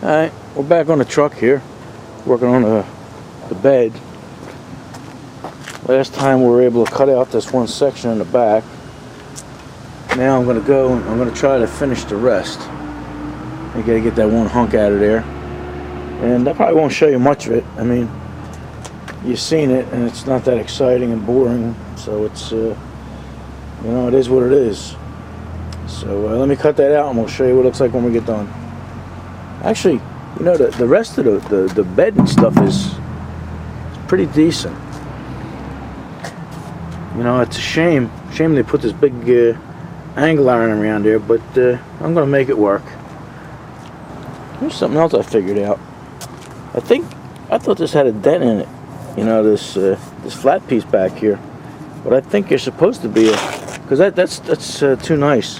Alright, we're back on the truck here, working on the bed. Last time we were able to cut out this one section in the back. Now I'm going to go and I'm going to try to finish the rest. I got to get that one hunk out of there. And I probably won't show you much of it. I mean, you've seen it and it's not that exciting and boring. So it's, you know, it is what it is. So let me cut that out and we'll show you what it looks like when we get done. Actually, you know, the rest of the bed and stuff is pretty decent. You know, it's a shame they put this big angle iron around there, but I'm gonna make it work. Here's something else I figured out. I thought this had a dent in it. You know, this flat piece back here, but I think you're supposed to be because that's too nice.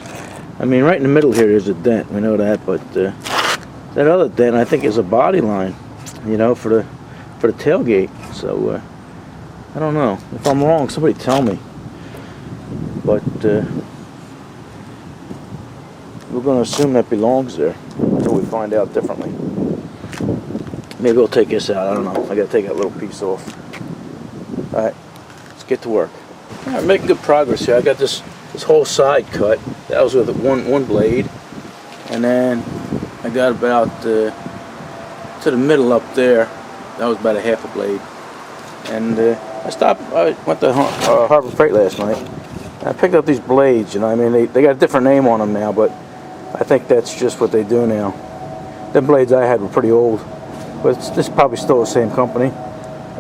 I mean, right in the middle here there's a dent. We know that, but that other dent I think is a body line. You know, for the tailgate. So I don't know. If I'm wrong, somebody tell me. But we're going to assume that belongs there until we find out differently. Maybe we'll take this out. I don't know. I got to take that little piece off. All right, let's get to work. All right, making good progress here. I got this whole side cut. That was with one blade, and then I got about to the middle up there. That was about a half a blade. And I went to Harbor Freight last night. And I picked up these blades. You know, I mean, they got a different name on them now, but I think that's just what they do now. The blades I had were pretty old, but this is probably still the same company,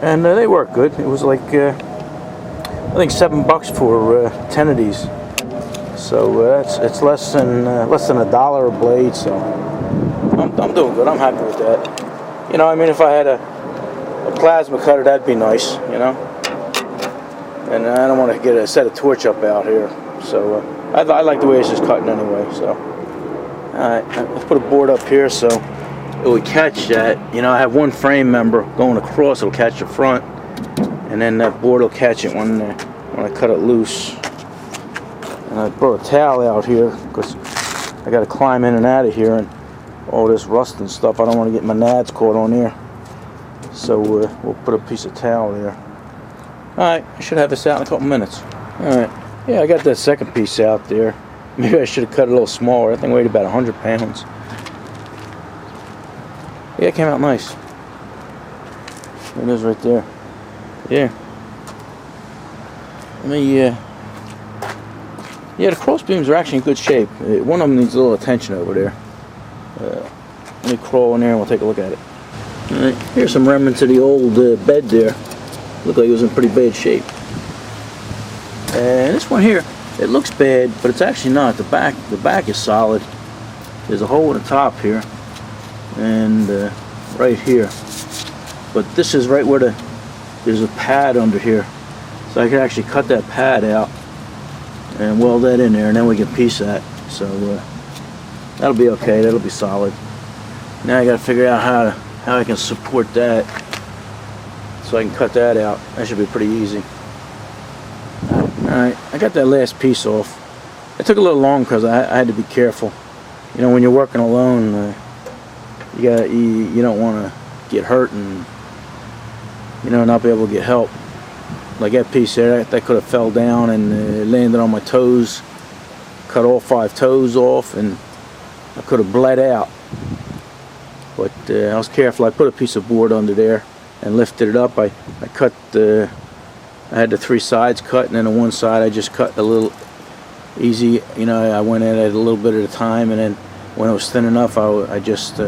and they work good. It was like I think $7 for 10 of these, so it's less than $1 a blade. So I'm doing good. I'm happy with that. You know, I mean, if I had a plasma cutter, that'd be nice. You know, and I don't want to get a set of torch up out here, so I like the way it's just cutting anyway. So. Alright, let's put a board up here so it would catch that. You know, I have one frame member going across, it'll catch the front, and then that board will catch it when I cut it loose. And I brought a towel out here because I got to climb in and out of here and all this rust and stuff. I don't want to get my nads caught on here. So we'll put a piece of towel there. Alright, I should have this out in a couple minutes. Alright, yeah, I got that second piece out there. Maybe I should have cut it a little smaller. That thing weighed about 100 pounds. Yeah, it came out nice. There it is right there. Yeah. I mean, yeah, the cross beams are actually in good shape. One of them needs a little attention over there. Let me crawl in there and we'll take a look at it. Alright, here's some remnants of the old bed there. Looked like it was in pretty bad shape. And this one here, it looks bad, but it's actually not. The back is solid. There's a hole in the top here, and right here. But this is right where there's a pad under here, so I can actually cut that pad out and weld that in there, and then we can piece that. So that'll be okay. That'll be solid. Now I got to figure out how I can support that, so I can cut that out. That should be pretty easy. Alright, I got that last piece off. It took a little long because I had to be careful. You know, when you're working alone, you don't want to get hurt and, you know, not be able to get help. Like that piece there, that could have fell down and landed on my toes, cut all 5 toes off, and I could have bled out. But I was careful. I put a piece of board under there and lifted it up. I cut I had the 3 sides cut, and then on one side I just cut a little easy. You know, I went at it a little bit at a time, and then when it was thin enough, I just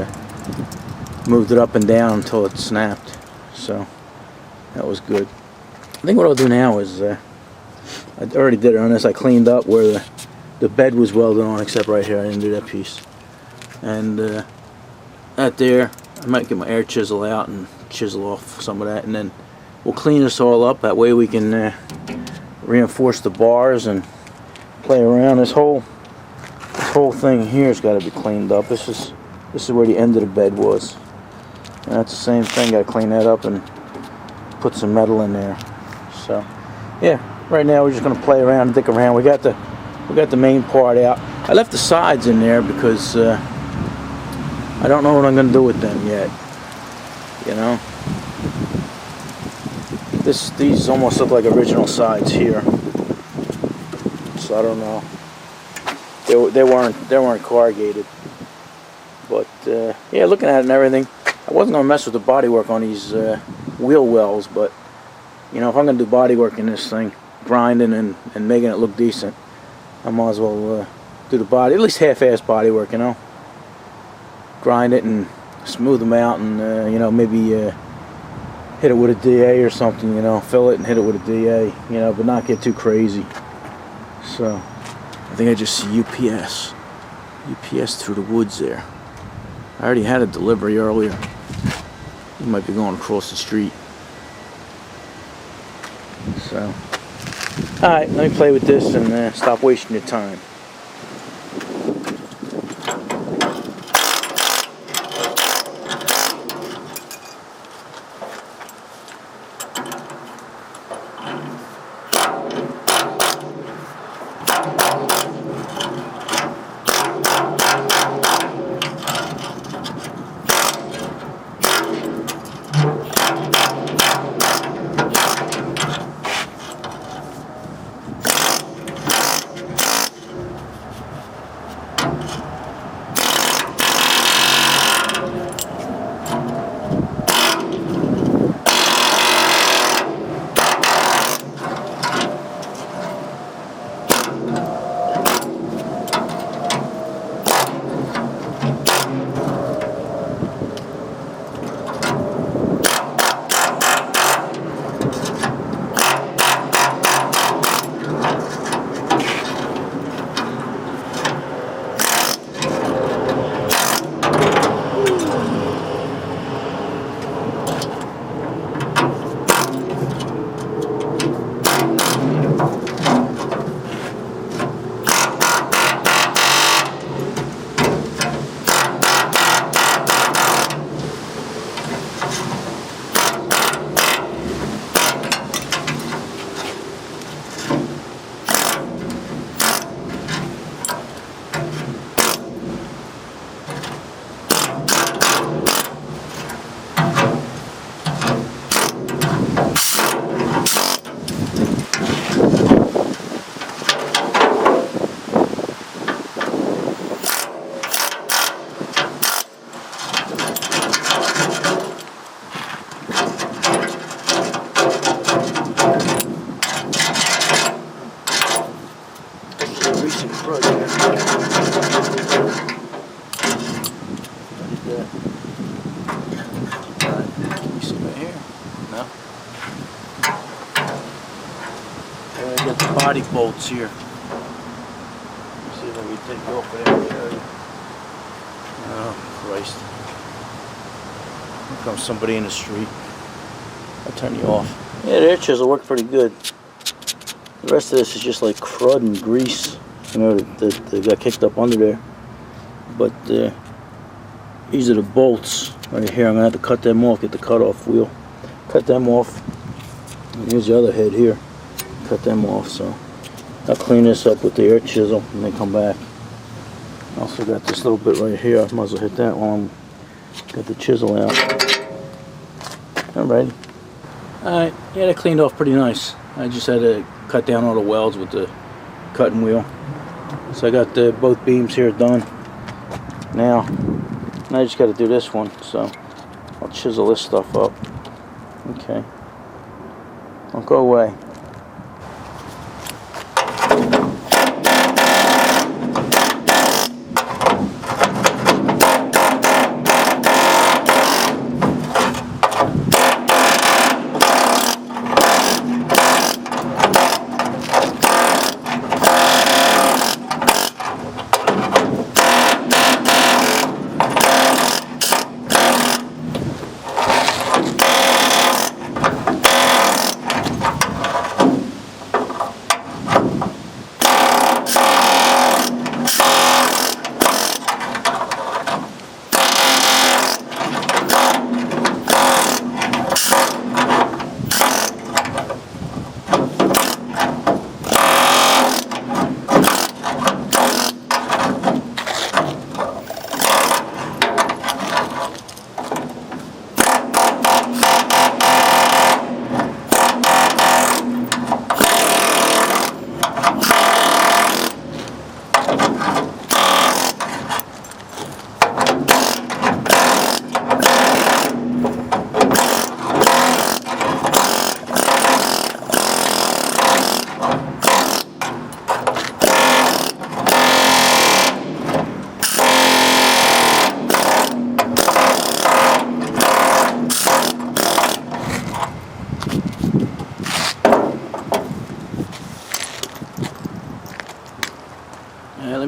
moved it up and down until it snapped. So that was good. I think what I'll do now is I already did it on this. I cleaned up where the bed was welded on, except right here I didn't do that piece. And that there, I might get my air chisel out and chisel off some of that, and then we'll clean this all up. That way we can reinforce the bars and play around. This whole thing here has got to be cleaned up. This is where the end of the bed was. And that's the same thing. Got to clean that up and put some metal in there. So yeah, right now we're just going to play around and dick around. We got the main part out. I left the sides in there because I I don't know what I'm going to do with them yet. You know, these almost look like original sides here. So I don't know. They weren't corrugated. But yeah, looking at it and everything, I wasn't going to mess with the bodywork on these wheel wells, but you know, if I'm going to do bodywork in this thing, grinding and making it look decent, I might as well do the body, at least half-ass bodywork, you know. Grind it and smooth them out, and you know, maybe hit it with a DA or something, you know, fill it and hit it with a DA, you know, but not get too crazy. So I think I just see UPS through the woods there. I already had a delivery earlier. He might be going across the street. So alright, let me play with this and stop wasting your time. Get the body bolts here. Let's see if I can take you off of there and show you. Oh, Christ. Here comes somebody in the street. I'll turn you off. Yeah, the air chisel worked pretty good. The rest of this is just like crud and grease, you know, that got kicked up under there. But these are the bolts right here. I'm going to have to cut them off, get the cutoff wheel. Cut them off. And here's the other head here. Cut them off, so I'll clean this up with the air chisel and then come back. Also got this little bit right here. I might as well hit that while I'm got the chisel out. Alrighty. Alright, yeah, that cleaned off pretty nice. I just had to cut down all the welds with the cutting wheel. So I got both beams here done. Now I just got to do this one, so I'll chisel this stuff up. Okay. Don't go away.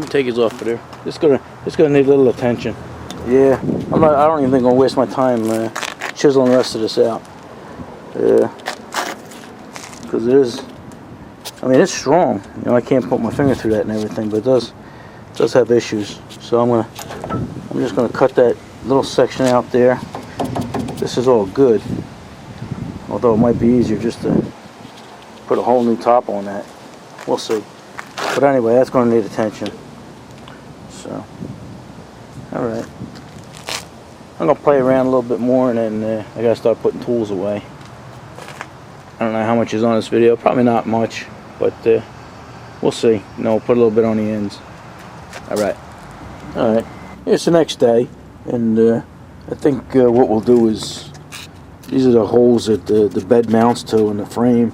take it off of there. It's gonna need a little attention. Yeah, I don't even think I'm gonna waste my time chiseling the rest of this out. Because it is. I mean, it's strong. You know, I can't put my finger through that and everything, but it does have issues. So I'm just gonna cut that little section out there. This is all good. Although it might be easier just to put a whole new top on that. We'll see. But anyway, that's going to need attention. So, alright. I'm going to play around a little bit more, and then I got to start putting tools away. I don't know how much is on this video. Probably not much, but we'll see. You know, we'll put a little bit on the ends. Alright. Alright. It's the next day, and I think what we'll do is, these are the holes that the bed mounts to in the frame.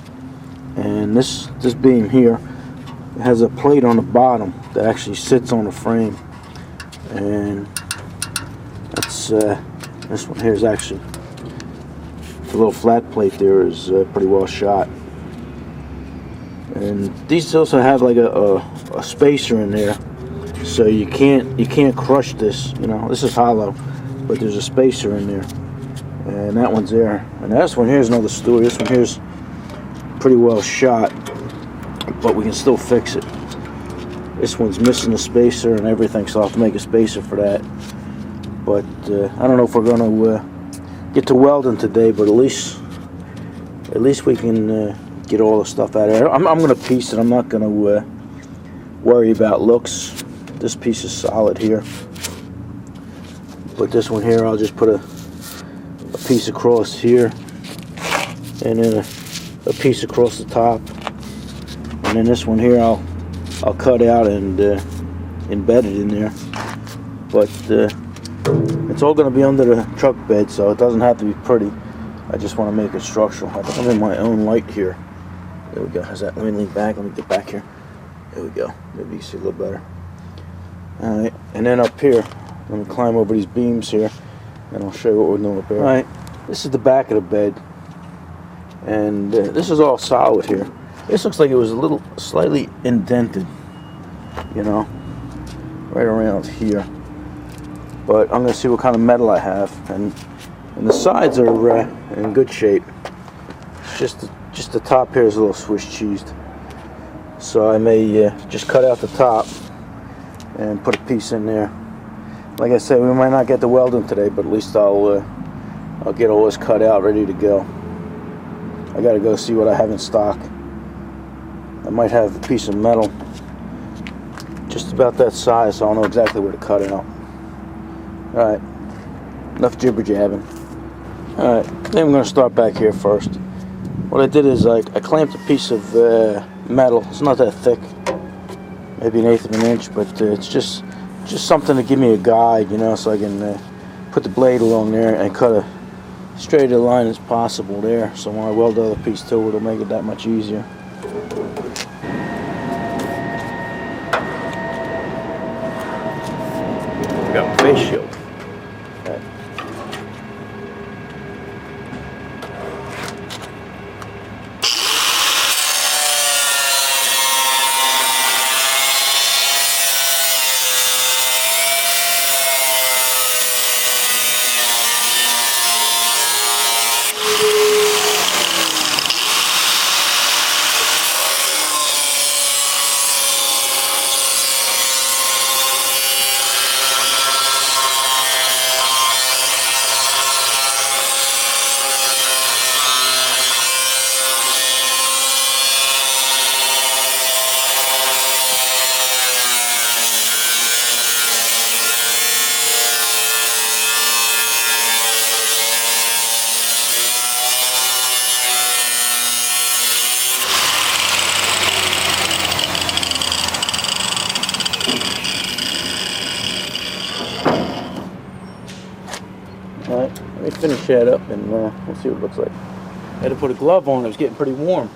And this beam here has a plate on the bottom that actually sits on the frame, and that's this one here is actually, the little flat plate there is pretty well shot. And these also have like a spacer in there, so you can't crush this. You know, this is hollow, but there's a spacer in there, and that one's there. And this one here is another story. This one here's pretty well shot, but we can still fix it. This one's missing a spacer and everything, so I'll have to make a spacer for that. But I don't know if we're going to get to welding today, but at least we can get all the stuff out of there. I'm going to piece it. I'm not going to worry about looks. This piece is solid here, but this one here, I'll just put a piece across here, and then a piece across the top, and then this one here I'll cut out and embed it in there. But it's all going to be under the truck bed, so it doesn't have to be pretty. I just want to make it structural. I think I'm in my own light here. There we go. How's that? Let me lean back. Let me get back here. There we go. Maybe you can see a little better. Alright, and then up here, let me climb over these beams here, and I'll show you what we're doing up here. Alright, this is the back of the bed. And this is all solid here. This looks like it was a little slightly indented, you know, right around here. But I'm going to see what kind of metal I have, and the sides are in good shape. It's just the top here is a little Swiss cheesed. So I may just cut out the top and put a piece in there. Like I said, we might not get the welding today, but at least I'll get all this cut out, ready to go. I gotta go see what I have in stock. I might have a piece of metal just about that size, so I'll know exactly where to cut it out. Alright, enough jibber jabbing. Alright, then I'm gonna start back here first. What I did is I clamped a piece of metal. It's not that thick, maybe 1/8 of an inch, but it's just something to give me a guide, you know, so I can put the blade along there and cut a straight a line as possible there, so when I weld the other piece to it, it'll make it that much easier. We got a face shield. Okay. Alright, let me finish that up and we'll see what it looks like. I had to put a glove on, it was getting pretty warm.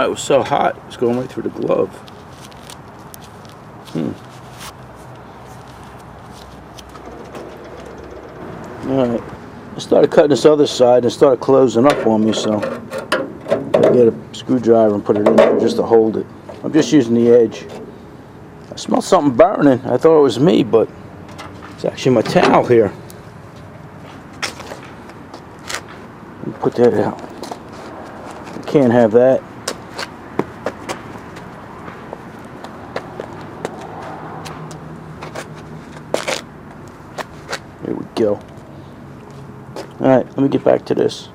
it was so hot, it's going right through the glove. Alright, I started cutting this other side and it started closing up on me, so I get a screwdriver and put it in there just to hold it. I'm just using the edge. I smelled something burning. I thought it was me, but it's actually my towel here. Let me put that out. I can't have that. There we go. Alright, let me get back to this.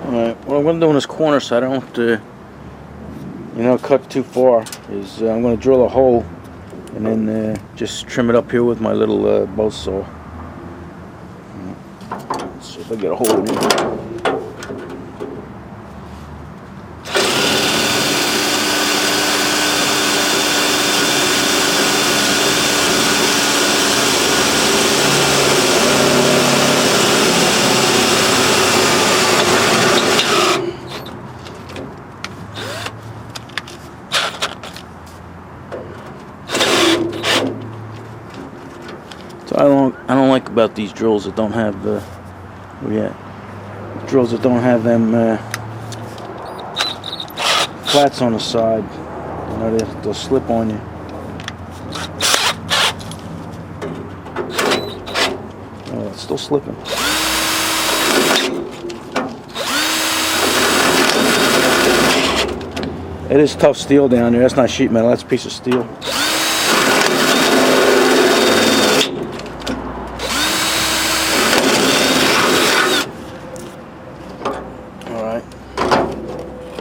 Alright, what I'm going to do on this corner so I don't, cut too far is I'm going to drill a hole and then just trim it up here with my little bow saw. Let's see if I get a hole in here. So I don't like about these drills that don't have drills that don't have them flats on the side. They'll slip on you. Oh, it's still slipping. It is tough steel down there. That's not sheet metal. That's a piece of steel.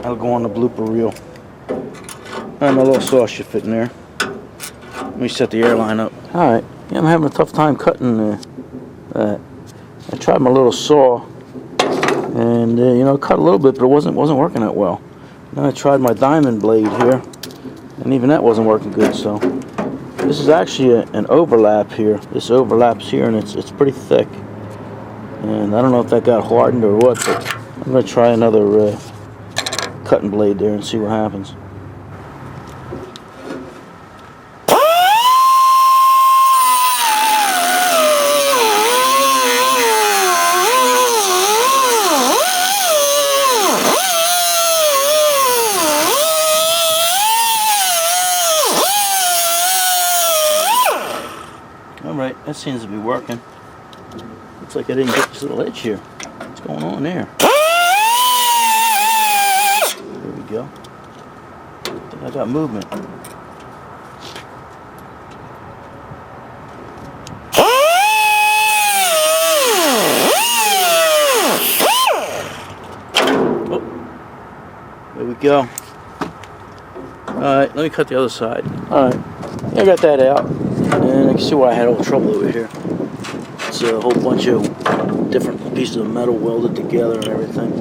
I'll go on the blooper reel. Alright, my little saw should fit in there. Let me set the airline up. Alright, yeah, I'm having a tough time cutting that. I tried my little saw and cut a little bit, but it wasn't working that well. Then I tried my diamond blade here, and even that wasn't working good. So this is actually an overlap here. This overlaps here, and it's pretty thick. And I don't know if that got hardened or what, but I'm going to try another cutting blade there and see what happens. Alright, that seems to be working. Looks like I didn't get this little edge here. What's going on there? There we go. I think I got movement. Oh, there we go. Alright, let me cut the other side. Alright, I got that out. And I can see why I had all the trouble over here. It's a whole bunch of different pieces of metal welded together and everything.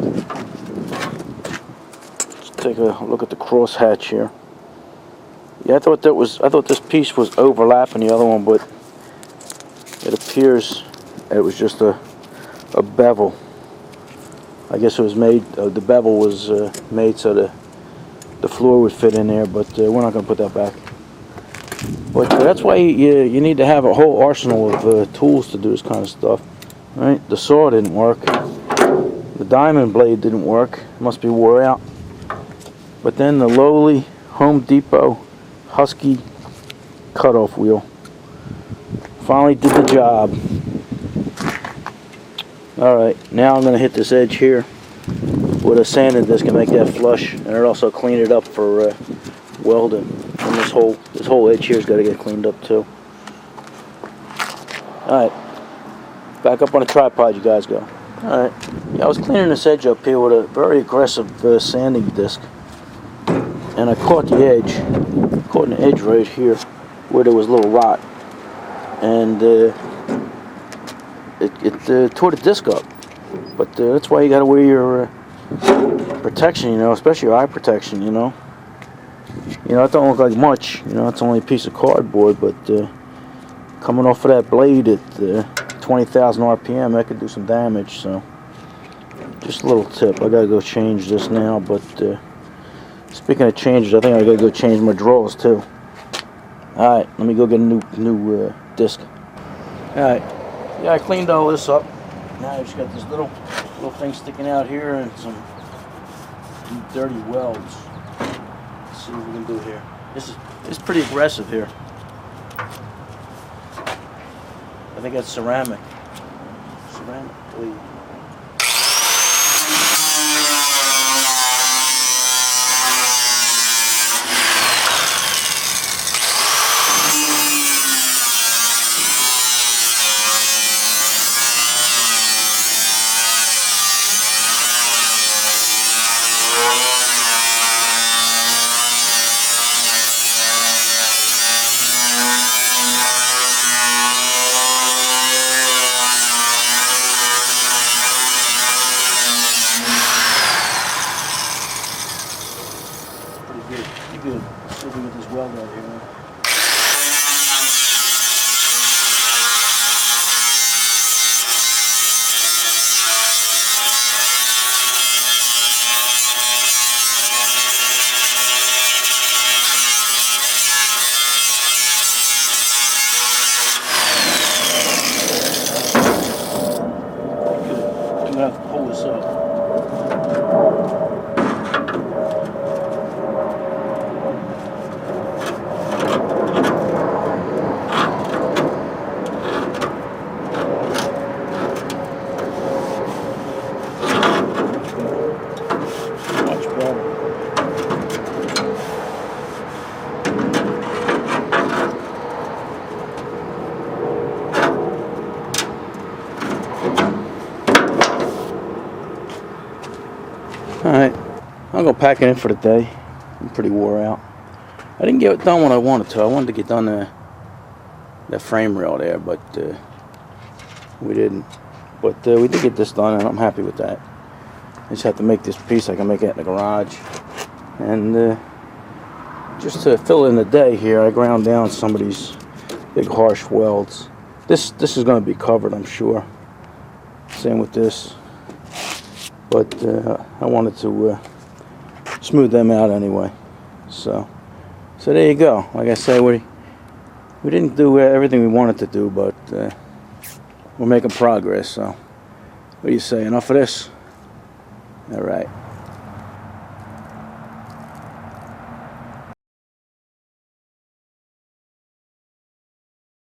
Let's take a look at the cross hatch here. Yeah, I thought this piece was overlapping the other one, but it appears it was just a bevel. I guess it was made. The bevel was made so the floor would fit in there, but we're not going to put that back. But that's why you need to have a whole arsenal of tools to do this kind of stuff. Right? The saw didn't work. The diamond blade didn't work. It must be wore out. But then the lowly Home Depot Husky cutoff wheel finally did the job. Alright, now I'm going to hit this edge here with a sanding disc and make that flush, and it also clean it up for welding. And this whole edge here's got to get cleaned up too. Alright, back up on the tripod you guys go. Alright, yeah, I was cleaning this edge up here with a very aggressive sanding disc, and I caught the edge, right here where there was a little rot, and it tore the disc up. But that's why you got to wear your protection, you know, especially your eye protection, you know. You know, it don't look like much, you know, it's only a piece of cardboard, but coming off of that blade at 20,000 RPM, that could do some damage. So just a little tip. I gotta go change this now, but speaking of changes, I think I gotta go change my drawers too. Alright, let me go get a new disc. Alright, yeah, I cleaned all this up. Now I just got this little thing sticking out here and some dirty welds. Let's see what we can do here. This is pretty aggressive here. I think that's ceramic bleed. Pretty good. Let's see if we get this weld out here now. Good. I'm gonna have to pull this up. Alright, I'll go packing in for the day. I'm pretty wore out. I didn't get it done when I wanted to. I wanted to get done the frame rail there, but we didn't. But we did get this done, and I'm happy with that. I just have to make this piece. I can make it in the garage. And just to fill in the day here, I ground down some of these big harsh welds. This is going to be covered, I'm sure. Same with this. But I wanted to smooth them out anyway. So there you go. Like I say, we didn't do everything we wanted to do, but we're making progress. So what do you say? Enough of this? All right.